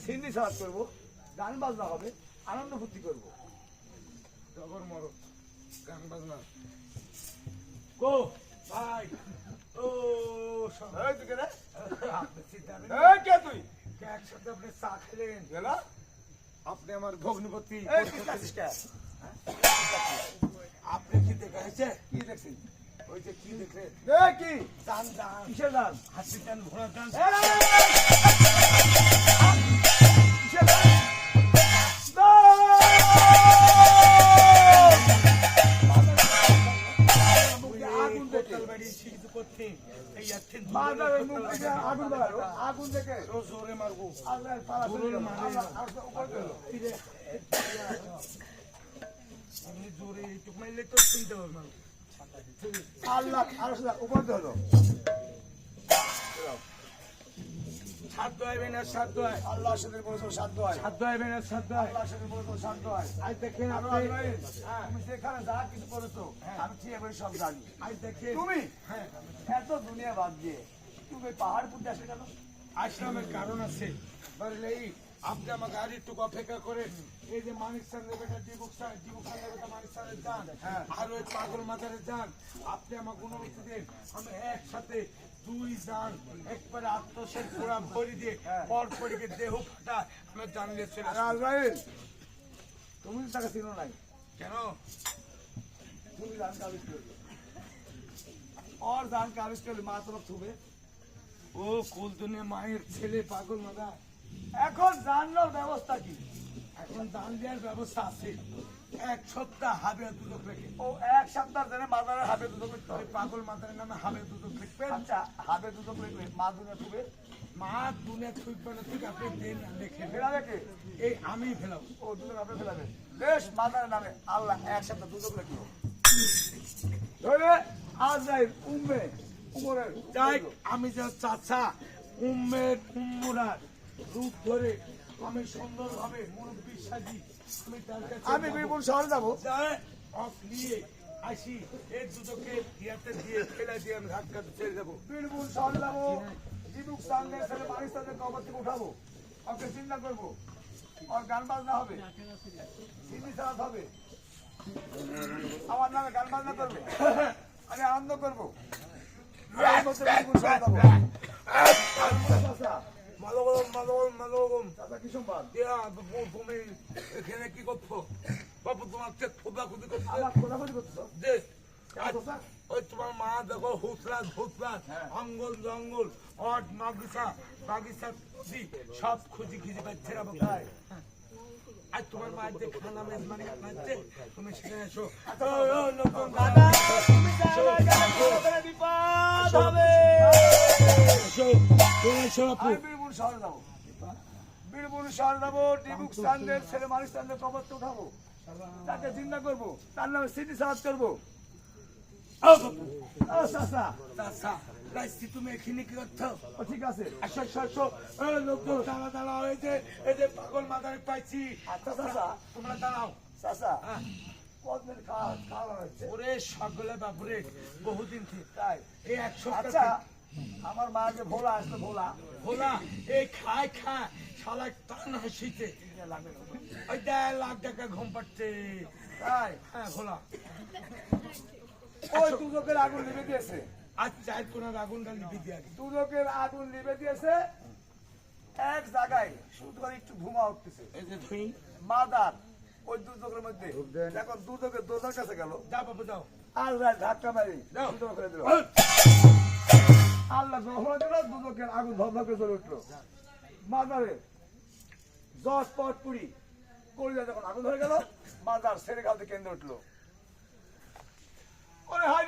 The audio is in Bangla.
সিন্নি সালাদ করবো, গান বাজনা হবে, আনন্দ ফুর্তি করবো। তখন মরো গান বাজনা গো ভাই ও এই তুই কে রে? আপনি চিন্তা করেন এই কে তুই? একসাথে আপনি চা খেলেন গেলা আপনি আমার ভগ্নিপতি এই কি খাচ্ছিস কে? আপনি কি দেখাইছে কি দেখছিস? ওই যে কি দেখলেন এই কি দান দান কিসের গান? হাসি দান ঘোড়া দান কিসের গান? আগুন দেখে বাজারের মুখ থেকে আগুন বেরালো, আগুন দেখে জোরে মারবো আল্লাহ পালা জোরে মারে না। আল্লাহ উপর গেল। আপনি জোরে একটু মারলে তো চিনতে পারবো না আল্লাহ আরো উপর হলো। সাধ্য হইবে না সাধ্য হয় আল্লাহর সাথে বলেছো সাধ্য হয়, সাধ্য হইবে না সাধ্য হয় আল্লাহর সাথে বলেছো সাধ্য হয়। আজ দেখেন আরো আপনি আজরাইল, তুমি সেখানে যা কিছু করেছো আমি ঠিক এবারে সব জানি। আজ দেখেন তুমি হ্যাঁ এত দুনিয়া বাদ দিয়ে তুমি পাহাড় পুঁতে আসে কেন? আশ্রমের কারণ আছে বুঝলে এই আপনি আমাকে আর একটু অপেক্ষা করেন এই যে মানিক সাহেবের বেটা জীবক সাহেবের বেটা মানিক সাহেবের যান আর ওই পাগল মাজারে যান আপনি আমাকে অনুমতি দেন আমি একসাথে দুই যান একবারে আত্মশেষ পুরা ভরি দিয়ে পর পরিকে দেহ ফাটা আমি জানলে চলে আরে আসবো। আজরাইল, তুমি তো তাকে চিনো নাই, কেন তুমি জান কাবিজ করবে और जान काबिज कर মা তরফ থুবে। ও কুলদুনে মায়ের ছেলে পাগল মাদা এখন জানার ব্যবস্থা কি? এখন দান দেওয়ার ব্যবস্থা আছে এক সপ্তাহ হাবে দুদক রেখে ও এক সপ্তাহ ধরে মাদারের হাবে দুধ লিখতে ওই হবে। পাগল মাদারের নামে হাবে দুদক লিখবেন আচ্ছা, হাবে দুধ লিখবে মা দুনে থুবে, মা দুনিয়া থুইবে না ঠিক আপনি দেন লিখে ফেরাবে কে? এই আমি ফেলাবো ও দুধের হাবে ফেলাবে। বেশ, মাদারের নামে আল্লাহ এক সপ্তাহ দুধ লিখলো। ধরে আজরাইল উম্মে উমরের যাই আমি যে চাচা উম্মের উম্মুরার রূপ ধরে আমি সুন্দরভাবে মুরব্বী সাজি আমি তার কাছে আমি বীরপুর শহরে যাবো। যাই অফ নিয়ে আসি এই দুটোকে ইয়াতে দিয়ে ফেলে দিয়ে আমি ধাক্কা ছেড়ে দেবো বীরপুর শহরে যাবো, জীবুক সামনের ছেলে পাকিস্তানের কবর থেকে উঠাবো, ওকে চিন্তা করবো, और গান বাজনা হবে, সিন্নি সালাত হবে, আমার নামে গান বাজনা করবে, আমি আনন্দ করবো। এই বছর বীরপুর শহরে যাবো। চাচা, মালগম মালগম মালগম চাচা কি সম্পাদ? তুমি এখানে কি করছো বাবু তোমার চেক খোদা খুদি করছে আমার খোঁজাখুঁজি করতেছো? যে চাচা, ওই তোমার মা দেখো হুসরাত হুসরাত অঙ্গল জঙ্গল অট বাগিচা বাগিচা খুঁজি সব খুঁজি খুঁজি পাচ্ছে না বোকায় আর তোমার মা যে খানা মেজবানি খাচ্ছে তুমি সেখানে এসো ও নতুন দাদা তুমি বিপদ হবে এসো তুমি এসো আপু আমি বীরপুর শহরে যাবো। বীরপুর শহরে যাবো, টিবুক স্থানের ছেলে মানুষ স্থানের কবরটা উঠাবো, তাকে চিন্তা করবো, তার নামে সিটি সালাত করবো। ও বাপু ও চাচা, চাচা রাইসি তুমি এখানে কি করছো ও ঠিক আছে। আসো আসো আসো ও লোক দাঁড়া দাঁড়া এই যে পাগল মাদারে পাইছি আচ্ছা চাচা, তোমরা দাঁড়াও চাচা হ্যাঁ কতদিন খাওয়া হচ্ছে? ওরে সকলে বাপুরে বহুদিন থেকে তাই এই 100 আচ্ছা, আমার মা যে ভোলা আসতো, ভোলা ভোলা এই খায় খায় শালা টান হাসিতে লাগবে না। ওই 1.5 লাখ টাকা ঘুম পাচ্ছে তাই হ্যাঁ ভোলা ওই দুদকের আগুন নিভে দিয়েছে, আজ চার কোনার আগুনটা লিপি দিয়ে দিই দুদকের আগুন নিভে দিয়েছে এক জায়গায়, শুধু করে একটু ধুমা উঠতেছে। এই যে ধুই মাদার ওই দুদকের মধ্যে, এখন দুদকের দোজার কাছে গেল, যাও বাবু যাও আর ধাক্কা মারি যাও। দুদক করে দিল। ওই, আল্লাহ গ্রহণ দিল, দুদকের আগুন ধবধবে জ্বলে উঠলো। মাদারে 10 পট পুরি কলিজা যখন আগুন ধরে গেল, মাদার ছেড়ে গালতে কেন্দ্রে উঠলো। ওরে হায়